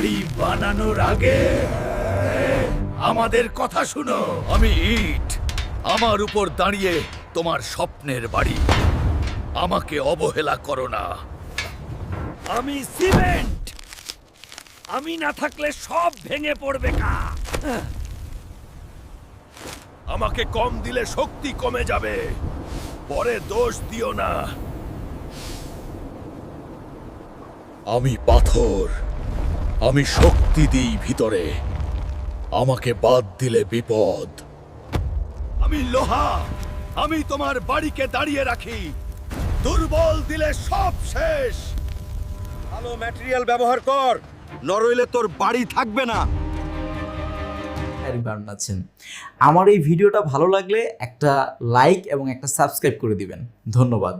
বাড়ি বানানোর আগে আমাদের কথা শুনো। আমি ইট, আমার উপর দাঁড়িয়ে তোমার স্বপ্নের বাড়ি। আমাকে অবহেলা করো না। আমি সিমেন্ট, আমি না থাকলে সব ভেঙে পড়বে। আমাকে কম দিলে শক্তি কমে যাবে, পরে দোষ দিও না। আমি পাথর, আমি শক্তি দিই ভিতরে, আমাকে বাদ দিলে বিপদ। আমি লোহা, আমি তোমার বাড়িকে দাঁড়িয়ে রাখি, দুর্বল দিলে সব শেষ। ভালো ম্যাটেরিয়াল ব্যবহার কর, নরইলে তোর বাড়ি থাকবে না। বানাচ্ছেন। আমার এই ভিডিওটা ভালো লাগলে একটা লাইক এবং একটা সাবস্ক্রাইব করে দিবেন। ধন্যবাদ।